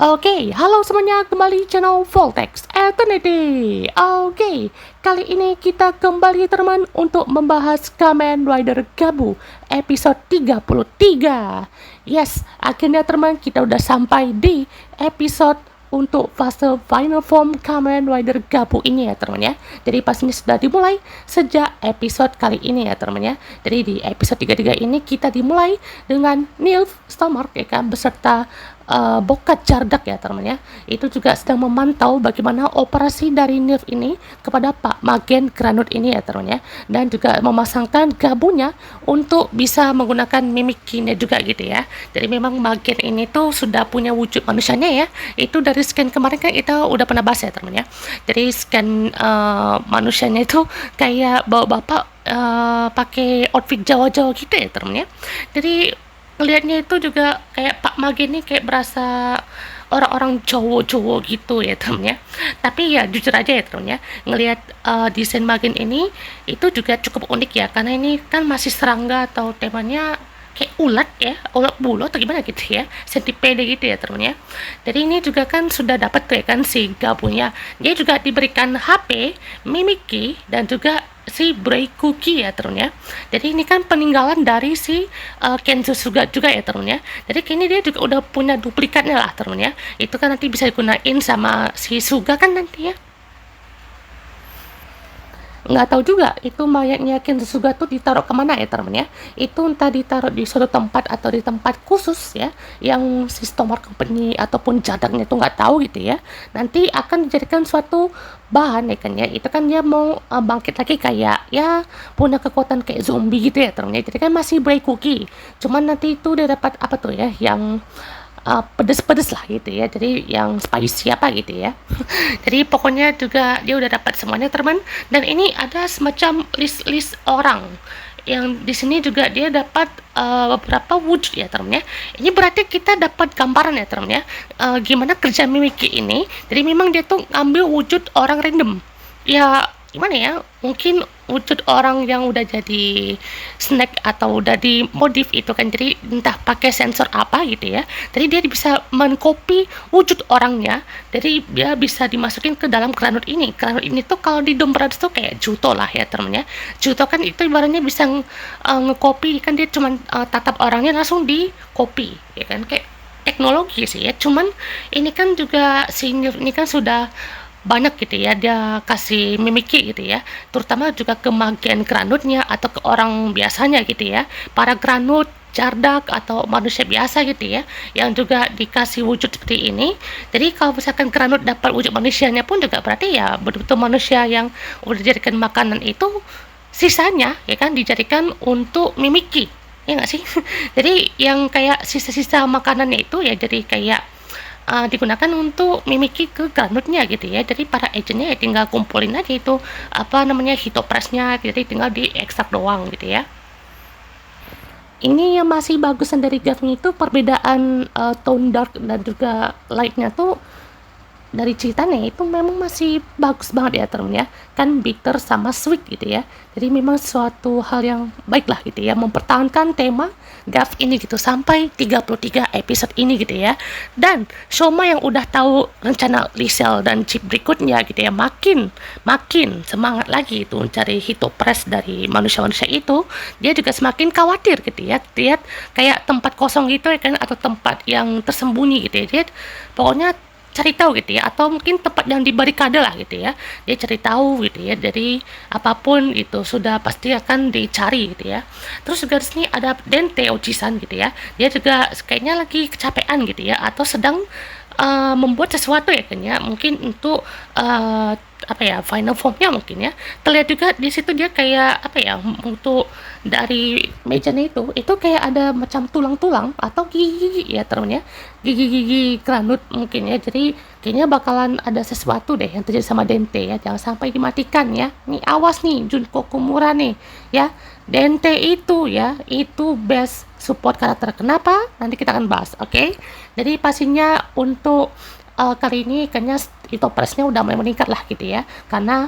Oke, halo semuanya, kembali channel Voltex Eternity. Oke, kali ini kita kembali teman untuk membahas Kamen Rider Gabu episode 33. Yes, akhirnya teman kita udah sampai di episode untuk fase final form Kamen Rider Gabu ini ya teman ya. Jadi pastinya sudah dimulai sejak episode kali ini ya teman ya. Jadi di episode 33 ini kita dimulai dengan Nilf Stormark ya kan, beserta Bokat Jardak ya teman ya. Itu juga sedang memantau bagaimana operasi dari Nilf ini kepada Pak Magen Granut ini ya teman ya. Dan juga memasangkan Gabunya untuk bisa menggunakan mimikinya juga gitu ya. Jadi memang Magen ini tuh sudah punya wujud manusianya ya. Itu dari scan kemarin kan kita udah pernah bahas ya teman ya. Jadi scan manusianya itu kayak bawa bapak pakai outfit Jawa-Jawa gitu ya teman ya. Jadi ngelihatnya itu juga kayak Pak Magen ini kayak berasa orang-orang Jawa-Jawa gitu ya temen ya. Tapi ya jujur aja ya temen ya, ngelihat desain Magen ini itu juga cukup unik ya, karena ini kan masih serangga atau temanya kayak ulat ya, ulat bulu atau gimana gitu ya, centipede gitu ya temen ya. Jadi ini juga kan sudah dapat tuh ya kan si Gabunya, dia juga diberikan HP, Mimiki, dan juga si Bray Cookie ya temen ya. Jadi ini kan peninggalan dari si Kenzo juga ya temen ya. Jadi kini dia juga udah punya duplikatnya lah temen ya. Itu kan nanti bisa digunain sama si Suga kan nanti ya. Nggak tahu juga itu mayatnya Kensuga tuh ditaruh kemana ya teman ya. Itu entah ditaruh di suatu tempat atau di tempat khusus ya, yang si Stormark Company ataupun jadangnya tuh nggak tahu gitu ya. Nanti akan dijadikan suatu bahan ya kan ya. Itu kan dia mau bangkit lagi kayak ya punya kekuatan kayak zombie gitu ya teman ya. Jadi kan masih Bray Cookie, cuman nanti itu dia dapat apa tuh ya, yang pedes-pedes lah gitu ya, jadi yang spicy apa gitu ya. Jadi pokoknya juga dia udah dapat semuanya teman, dan ini ada semacam list orang yang di sini juga dia dapat beberapa wujud ya teman ya. Ini berarti kita dapat gambaran ya teman ya, gimana kerja Mimiki ini. Jadi memang dia tuh ngambil wujud orang random ya, gimana ya, mungkin wujud orang yang udah jadi snack atau udah dimodif itu kan, jadi entah pakai sensor apa gitu ya. Jadi dia bisa mengcopy wujud orangnya, jadi dia bisa dimasukin ke dalam Granut ini. Granut ini tuh kalau di Dom Brothers tuh kayak Juto lah ya temennya. Juto kan itu ibaratnya bisa nge-copy kan, dia cuman tatap orangnya langsung di copy ya kan, kayak teknologi sih ya. Cuman ini kan juga si ini kan sudah banyak gitu ya, dia kasih mimiki gitu ya, terutama juga ke Magen Granutnya atau ke orang biasanya gitu ya, para Granut, Jardak atau manusia biasa gitu ya, yang juga dikasih wujud seperti ini. Jadi kalau misalkan Granut dapat wujud manusianya pun juga berarti ya betul-betul manusia yang udah dijadikan makanan itu, sisanya ya kan dijadikan untuk mimiki ya nggak sih. Jadi yang kayak sisa-sisa makanannya itu ya jadi kayak digunakan untuk mimiki ke Granutnya gitu ya. Jadi para agentnya ya tinggal kumpulin aja itu apa namanya hitopresnya, jadi tinggal diekstrak doang gitu ya. Ini yang masih bagusan dari Gavin itu perbedaan tone dark dan juga lightnya tuh dari ceritanya itu memang masih bagus banget ya temen ya, kan bitter sama sweet gitu ya. Jadi memang suatu hal yang baik lah gitu ya, mempertahankan tema Gav ini gitu sampai 33 episode ini gitu ya. Dan Shoma yang udah tahu rencana Lisel dan chip berikutnya gitu ya, makin semangat lagi itu mencari hitopres dari manusia-manusia itu. Dia juga semakin khawatir gitu ya, lihat kayak tempat kosong gitu ya kan, atau tempat yang tersembunyi gitu ya. Dia pokoknya cari tahu gitu ya, atau mungkin tempat yang dibarikade lah gitu ya, dia cari tahu gitu ya. Jadi apapun itu sudah pasti akan dicari gitu ya. Terus juga di sini ada Dente Ojisan gitu ya, dia juga kayaknya lagi kecapean gitu ya, atau sedang membuat sesuatu ya kan ya, mungkin untuk apa ya, final formnya mungkin ya. Terlihat juga di situ dia kayak apa ya, untuk dari mejanya itu kayak ada macam tulang-tulang atau gigi-gigi ya temen ya, gigi-gigi Granut mungkin ya. Jadi kayaknya bakalan ada sesuatu deh yang terjadi sama Dente ya, jangan sampai dimatikan ya. Nih awas nih Junko Komura nih ya, Dente itu ya, itu best support karakter. Kenapa? Nanti kita akan bahas, oke? Jadi pastinya untuk kali ini kayaknya itu presnya udah mulai meningkat lah gitu ya, karena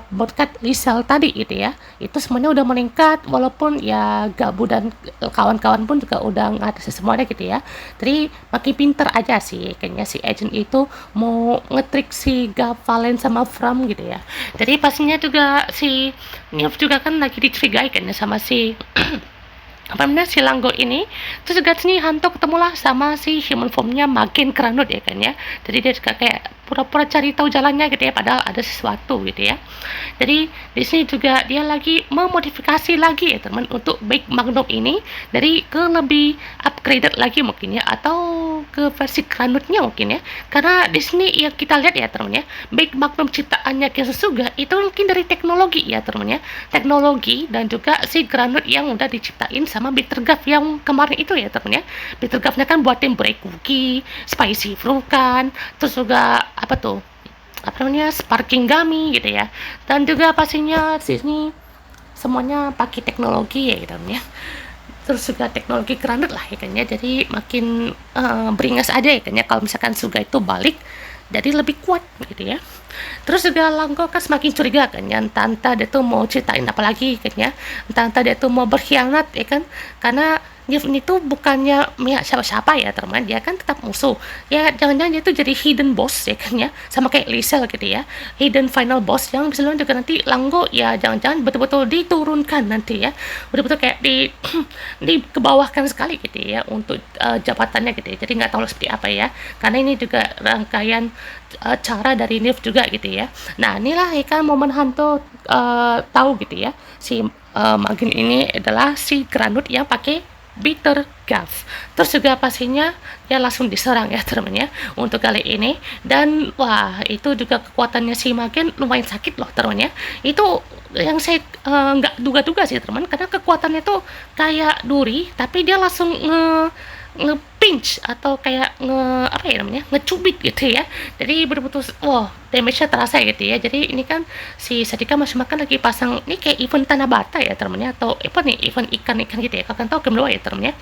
berkat Lisel tadi gitu ya, itu semuanya udah meningkat walaupun ya Gabu dan kawan-kawan pun juga udah ngatasi semuanya gitu ya. Jadi makin pinter aja sih kayaknya si agent itu mau ngetrik si Gab, Valen sama Fram gitu ya. Jadi pastinya juga si Nilf juga kan lagi dicurigai kayaknya sama si apa namanya si Langgo ini. Terus juga sini Hanto ketemulah sama si human formnya makin keranut ya kan ya. Jadi dia juga kayak pura-pura cari tahu jalannya gitu ya, padahal ada sesuatu gitu ya. Jadi di sini juga dia lagi memodifikasi lagi ya teman untuk Big Magnum ini dari ke lebih upgraded lagi mungkin ya, atau ke versi keranutnya mungkin ya. Karena di sini ya kita lihat ya teman ya, Big Magnum ciptaannya Kesusuga itu mungkin dari teknologi ya teman ya, teknologi dan juga si granut yang udah diciptain sama Bitterguff yang kemarin itu ya teman ya. Bitterguffnya kan buatin break cookie, spicy fruit kan, terus juga apa tuh, apa namanya, sparking gummy gitu ya. Dan juga pastinya di sini semuanya pakai teknologi ya gitu ya. Terus juga teknologi granat lah ya kan ya, jadi makin beringas aja ya kan ya kalau misalkan Suga itu balik jadi lebih kuat gitu ya. Terus juga Langko kan semakin curiga kan ya, entah dia tuh mau ceritain apa lagi kan ya, entah dia tuh mau berkhianat ya kan, karena Nif ini tuh bukannya pihak siapa-siapa ya teman, dia kan tetap musuh ya. Jangan-jangan dia tuh jadi hidden boss ya kan ya, sama kayak Lisel gitu ya, hidden final boss yang bisa juga nanti Langgo ya jangan-jangan betul-betul diturunkan nanti ya, betul-betul kayak di dikebawahkan sekali gitu ya untuk jabatannya gitu ya. Jadi nggak tahu seperti apa ya, karena ini juga rangkaian cara dari Nif juga gitu ya. Nah inilah ya kan momen Hanto tahu gitu ya, si Magin ini adalah si Granut yang pakai Bitterguff. Terus juga pastinya dia langsung diserang ya teman-teman ya untuk kali ini. Dan wah itu juga kekuatannya si Magin lumayan sakit loh teman-teman ya. Itu yang saya nggak duga-duga sih teman, karena kekuatannya tuh kayak duri tapi dia langsung nge-pinch atau kayak apa ya namanya, ngecubit gitu ya. Jadi betul-betul wah damage-nya terasa gitu ya. Jadi ini kan si Sadika masih makan lagi pasang ini kayak event tanah bata ya temennya, atau apa nih, event ikan-ikan gitu ya, kalian tahu game ya temennya.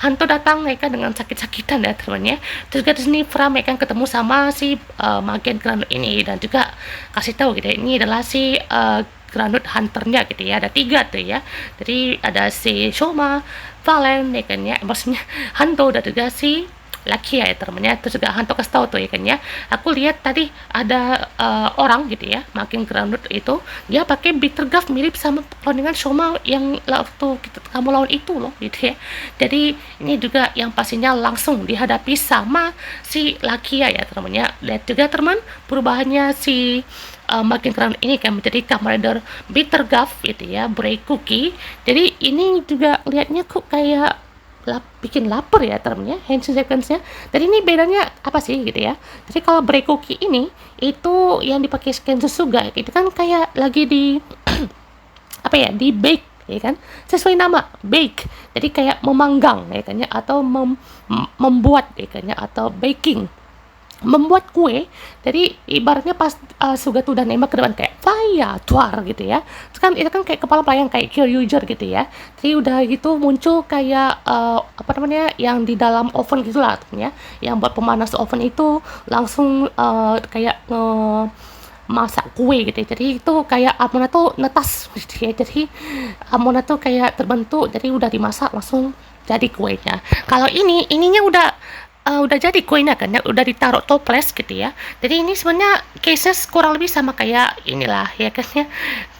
Hantu datang mereka dengan sakit-sakitan ya temennya. Terus juga di sini Fram mereka ketemu sama si Magen Granut ini dan juga kasih tahu gitu ya, ini adalah si Granut Hunternya gitu ya, ada 3 tuh ya. Jadi ada si Shoma, Valen ya kan ya, maksudnya Hanto dan juga si laki ya temennya. Terus juga Hanto kasih tahu tuh ya kan ya, aku lihat tadi ada orang gitu ya, makin Granut itu dia pakai Bitterguff mirip sama cloningan Shoma yang waktu kamu lawan itu loh gitu ya. Jadi ini juga yang pastinya langsung dihadapi sama si laki ya temennya. Lihat juga teman perubahannya si makin keren ini kan menjadi Commander Bitterguff gitu ya, break cookie. Jadi ini juga lihatnya kok kayak bikin lapar ya termnya, hand sequence-nya. Dan ini bedanya apa sih gitu ya. Jadi kalau break cookie ini itu yang dipakai scan Suga itu kan kayak lagi di apa ya, di bake ya kan, sesuai nama bake, jadi kayak memanggang ya kan ya, atau membuat ya kan ya, atau baking, membuat kue. Jadi ibaratnya pas Suga tuh udah nembak ke depan kayak fire tuar gitu ya, terus kan itu kan kayak kepala pelayang kayak kill user gitu ya. Jadi udah gitu muncul kayak apa namanya, yang di dalam oven gitu lah ya, yang buat pemanas oven itu langsung kayak masak kue gitu ya. Jadi itu kayak Amona tuh netas gitu ya, jadi Amona tuh kayak terbentuk, jadi udah dimasak langsung jadi kuenya. Kalau ininya udah jadi kuenya kan ya, udah ditaruh toples gitu ya. Jadi ini sebenarnya cases kurang lebih sama kayak inilah ya kan ya,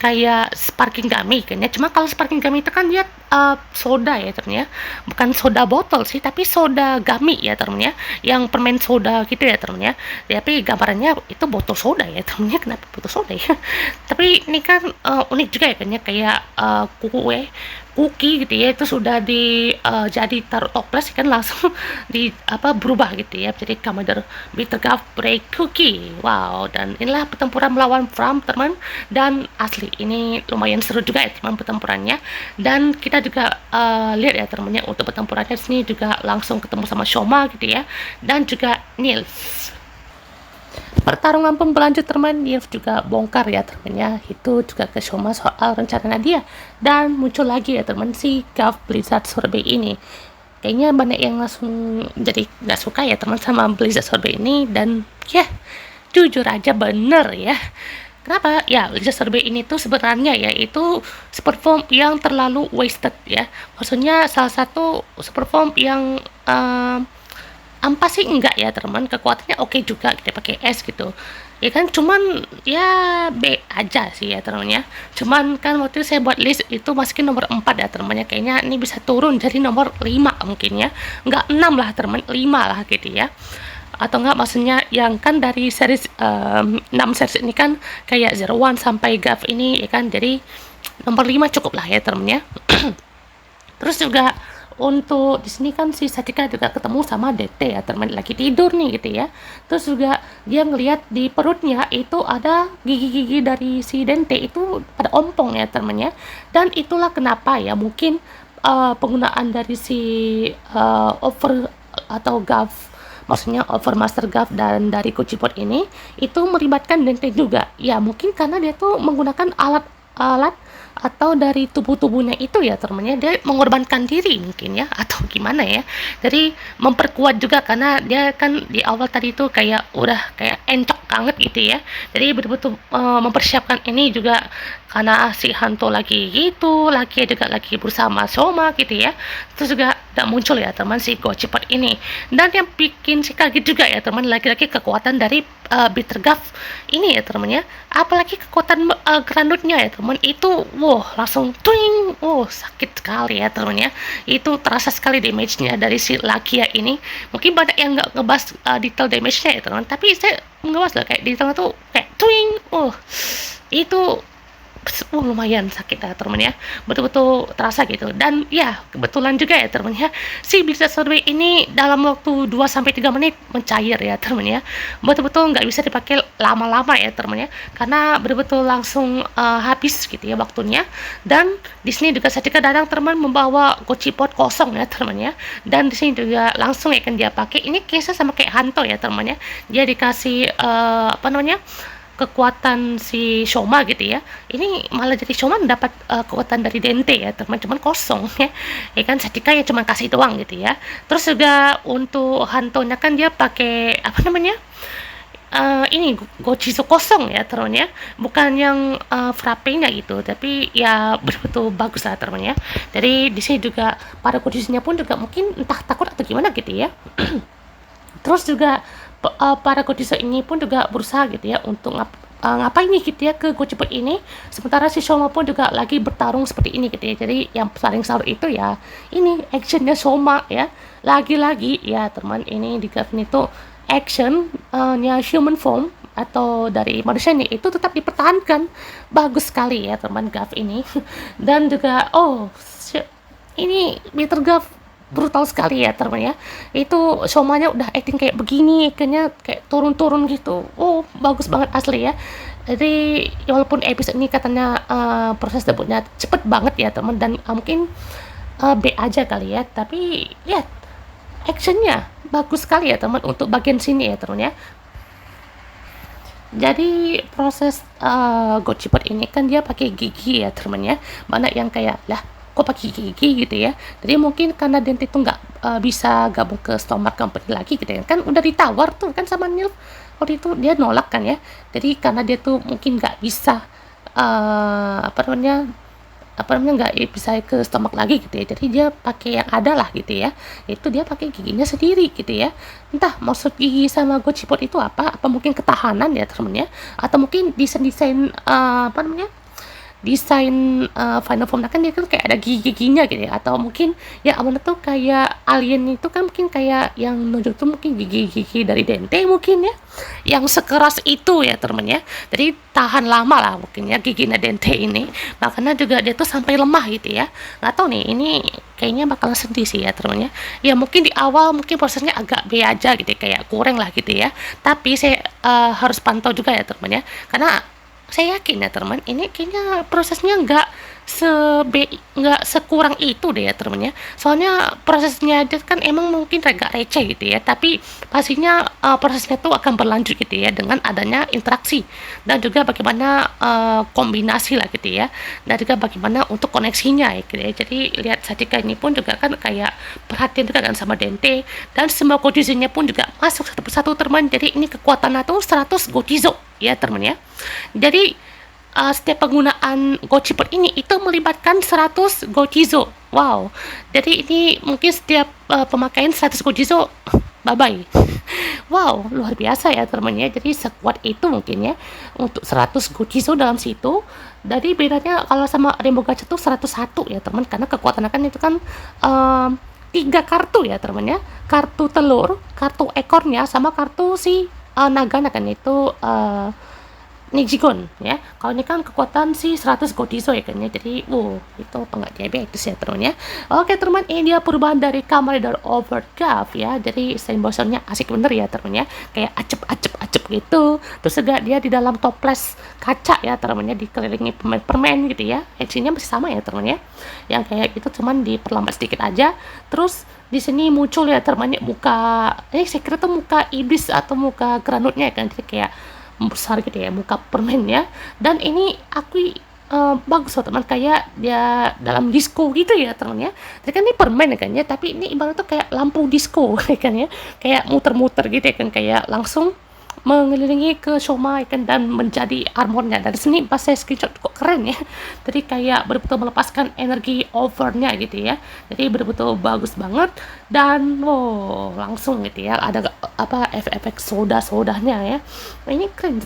kayak sparking gummy kan ya. Cuma kalau sparking gummy itu kan dia soda ya temen ya, bukan soda botol sih tapi soda gummy ya temen ya, yang permen soda gitu ya temen ya. Tapi gambarannya itu botol soda ya temen ya, kenapa botol soda ya. Tapi ini kan unik juga ya kan ya, kayak cookie gitu ya, itu sudah jadi taruh toples kan langsung di apa berubah gitu ya, jadi Commander Bitterguff break cookie. Wow, dan inilah pertempuran melawan Fram teman, dan asli ini lumayan seru juga ya teman pertempurannya. Dan kita juga lihat ya temannya untuk pertempurannya sini juga langsung ketemu sama Shoma gitu ya, dan juga Nils. Pertarungan pun berlanjut teman, Nilf juga bongkar ya temannya itu juga ke Shoma soal rencana dia, dan muncul lagi ya teman si Gav Blizzard Sorbet ini. kayaknya banyak yang langsung jadi nggak suka ya teman sama Blizzard Sorbet ini. Dan ya jujur aja bener ya. Kenapa? Ya, Blizzard Sorbet ini tuh sebenarnya ya itu super form yang terlalu wasted ya. Maksudnya salah satu super form yang ampas sih enggak ya teman, kekuatannya oke juga kita pakai S gitu ya kan, cuman ya B aja sih ya teman ya. Cuman kan waktu itu saya buat list itu masukin nomor 4 ya teman ya, kayaknya ini bisa turun jadi nomor 5 mungkin ya, enggak 6 lah teman, 5 lah gitu ya. Atau enggak maksudnya yang kan dari series 6 series ini kan kayak Zero One sampai Gav ini ya kan, jadi nomor 5 cukup lah ya teman ya. Terus juga untuk di sini kan si Satika juga ketemu sama DT ya teman, lagi tidur nih gitu ya. Terus juga dia ngelihat di perutnya itu ada gigi-gigi dari si Dente itu pada ompong ya teman ya. Dan itulah kenapa ya mungkin penggunaan dari si over atau Gav, maksudnya Overmaster Gav dan dari Kuchipot ini itu melibatkan Dente juga ya, mungkin karena dia tuh menggunakan alat-alat atau dari tubuhnya itu ya temennya, dia mengorbankan diri mungkin ya, atau gimana ya. Jadi memperkuat juga karena dia kan di awal tadi itu kayak udah kayak encok banget gitu ya. Jadi betul-betul mempersiapkan ini juga karena si Hanto lagi gitu, lagi juga lagi bersama Soma gitu ya. Terus juga tidak muncul ya teman si Go cepat ini. Dan yang bikin si kaget juga ya teman, lagi-lagi kekuatan dari Bitter Gav ini ya teman ya. Apalagi kekuatan granutnya ya teman, itu wow langsung twing, wow sakit sekali ya teman ya. Itu terasa sekali damage-nya dari si Lakia ini. Mungkin banyak yang nggak ngebahas detail damage-nya ya teman, tapi saya ngebahas lah kayak detailnya tuh kayak twing, itu lumayan sakit ya teman ya, betul-betul terasa gitu. Dan ya kebetulan juga ya teman ya, si Blizzard Sorbet ini dalam waktu 2-3 menit mencair ya teman ya, betul-betul nggak bisa dipakai lama-lama ya teman ya, karena betul-betul langsung habis gitu ya waktunya. Dan di sini juga Satika datang teman membawa Gochipot kosong ya teman ya, dan di sini juga langsung ya kan dia pakai ini, kisah sama kayak Hanto ya teman ya, dia dikasih kekuatan si Shoma gitu ya. Ini malah jadi Shoma dapat kekuatan dari Dente ya teman-teman, kosong ya. Ya kan Satika ya cuma kasih doang gitu ya. Terus juga untuk Hantonya kan dia pakai ini Gochizu kosong ya teman ya, bukan yang frappe-nya gitu, tapi ya betul-betul bagus lah teman ya. Jadi di sini juga para Gochizunya pun juga mungkin entah takut atau gimana gitu ya. Terus juga para Gochizu ini pun juga berusaha gitu ya untuk ngapain nih gitu ya ke Gochipot ini, sementara si Soma pun juga lagi bertarung seperti ini gitu ya. Jadi yang paling seru itu ya ini actionnya Soma ya, lagi-lagi ya teman, ini di Gavin itu actionnya human form atau dari manusia ini itu tetap dipertahankan bagus sekali ya teman Gav ini. Dan juga ini Bitter Gav brutal sekali ya teman ya, itu Somanya udah acting kayak begini, kayaknya kayak turun-turun gitu, bagus banget asli ya. Jadi walaupun episode ini katanya proses debutnya cepet banget ya teman, dan mungkin B aja kali ya, tapi ya actionnya bagus sekali ya teman untuk bagian sini ya teman ya. Jadi proses Gochipot ini kan dia pakai gigi ya teman ya, mana yang kayak lah kok pakai gigi gitu ya. Jadi mungkin karena Dente itu nggak bisa gabung ke Stormmark Company lagi gitu ya, kan udah ditawar tuh kan sama Nilf waktu itu, dia nolak kan ya. Jadi karena dia tuh mungkin nggak bisa nggak bisa ke Stormmark lagi gitu ya, jadi dia pakai yang ada lah gitu ya, itu dia pakai giginya sendiri gitu ya. Entah maksud gigi sama Gochipot itu apa mungkin ketahanan ya temen ya, atau mungkin desain desain Final Form kan dia kan kayak ada gigi-giginya gitu ya, atau mungkin ya awalnya tuh kayak alien itu kan mungkin kayak yang nunjuk tuh mungkin gigi-gigi dari Dente mungkin ya, yang sekeras itu ya temen ya, jadi tahan lama lah mungkin ya giginya Dente ini, makanya juga dia tuh sampai lemah gitu ya. Nggak tahu nih, ini kayaknya bakal sedih sih ya temen ya, mungkin di awal mungkin prosesnya agak B aja gitu ya, kayak kurang lah gitu ya, tapi saya harus pantau juga ya temen ya, karena saya yakin ya teman, ini kayaknya prosesnya nggak nggak sekurang itu deh ya temennya. Soalnya prosesnya aja kan emang mungkin agak receh gitu ya, tapi pastinya prosesnya tuh akan berlanjut gitu ya dengan adanya interaksi dan juga bagaimana kombinasi lah gitu ya, dan juga bagaimana untuk koneksinya ya gitu ya. Jadi lihat Sachika ini pun juga kan kayak perhatian juga kan sama Dente, dan semua Gojizo-nya pun juga masuk satu persatu teman. Jadi ini kekuatannya tuh 100 Gojizo ya teman ya. Jadi setiap penggunaan Gochipot ini itu melibatkan 100 Gojizo. Wow. Jadi ini mungkin setiap pemakaian 100 Gojizo bye-bye. Wow, luar biasa ya teman-teman ya. Jadi sekuat itu mungkin ya untuk 100 Gojizo dalam situ. Jadi bedanya kalau sama Rainbow Gacha tuh 101 ya teman, karena kekuatan kan itu kan tiga kartu ya teman ya. Kartu telur, kartu ekornya, sama kartu si Nagana kan itu Nijigon ya. Kalau ini kan kekuatan si 100 Gojizo ya kan ya. Jadi itu enggak diabetes ya teman ya. Oke teman, ini dia perubahan dari Kamen Rider Overgraph ya. Jadi symbolnya asik bener ya teman ya. Kayak acep gitu. Terus juga dia di dalam toples kaca ya teman ya, dikelilingi permen-permen gitu ya. Aksinya masih sama ya teman ya. Yang kayak gitu cuman diperlambat sedikit aja. Terus di sini muncul ya teman ya muka, saya kira tuh muka iblis atau muka granutnya kan, jadi kayak besar gitu ya muka permennya. Dan ini aku bagus loh teman, kayak dia dalam disco gitu ya teman ya. Jadi kan ini permen ya kan ya, tapi ini ibarat tuh kayak lampu disco ya kan ya, kayak muter-muter gitu ya kan, kayak langsung mengelilingi ke Shoma kan, dan menjadi armornya. Dari sini pas saya screenshot kok keren ya, jadi kayak betul-betul melepaskan energi overnya gitu ya. Jadi betul-betul bagus banget, dan langsung gitu ya ada apa efek-efek soda-sodanya ya. Ini keren,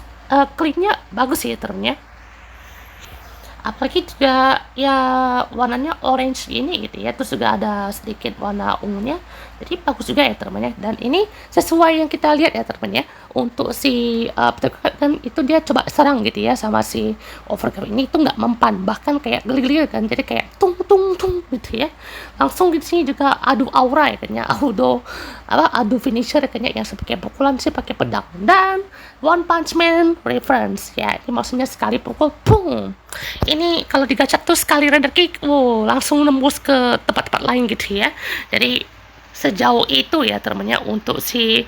cleannya bagus ya termnya. Apalagi juga ya warnanya orange gini gitu ya, terus juga ada sedikit warna ungunya, jadi bagus juga ya teman-teman ya. Dan ini sesuai yang kita lihat ya teman-teman ya, untuk si kan itu dia coba serang gitu ya sama si Overgraph ini, itu nggak mempan, bahkan kayak geli-geli kan, jadi kayak tung tung tung gitu ya. Langsung di sini juga adu aura ya kan ya, adu finisher ya kan ya, yang sebagai pukulan sih pakai pedang. Dan One Punch Man reference ya, ini maksudnya sekali pukul pung. Ini kalau digacak tuh sekali rider kick, langsung nembus ke tempat-tempat lain gitu ya. Jadi sejauh itu ya temennya untuk si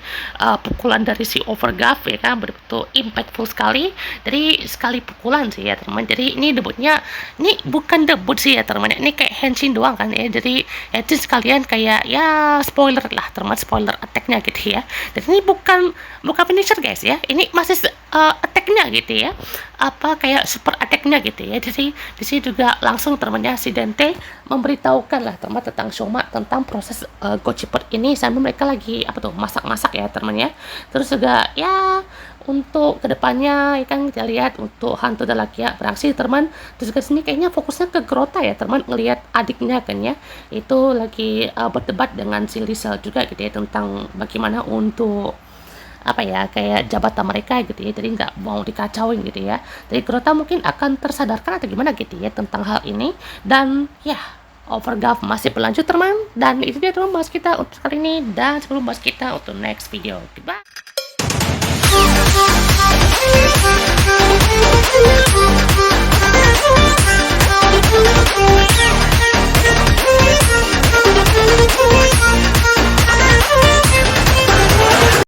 pukulan dari si Overgraph ya kan, betul-betul impactful sekali. Jadi sekali pukulan sih ya teman. Jadi ini debutnya, ini bukan debut sih ya teman, ini kayak henshin doang kan ya. Jadi itu sekalian kayak ya spoiler lah teman, spoiler attack-nya gitu ya. Dan ini bukan finisher guys ya, ini masih attack-nya gitu ya, apa kayak super attack-nya gitu ya. Jadi di sini juga langsung temannya si Dente memberitahukan lah teman tentang Shoma, tentang proses Gochipot ini sambil mereka lagi masak-masak ya teman ya. Terus juga ya untuk kedepannya ya kan kita lihat untuk hantu dan laki ya beraksi teman. Terus ke sini kayaknya fokusnya ke Grota ya teman, ngelihat adiknya kan ya, itu lagi berdebat dengan si Lisel juga gitu ya, tentang bagaimana untuk apa ya kayak jabatan mereka gitu ya. Jadi nggak mau dikacauin gitu ya. Jadi Grota mungkin akan tersadarkan atau gimana gitu ya tentang hal ini. Dan ya Overgraph masih berlanjut teman, dan itu dia teman bahas kita untuk kali ini, dan sebelum bahas kita untuk next video. Goodbye.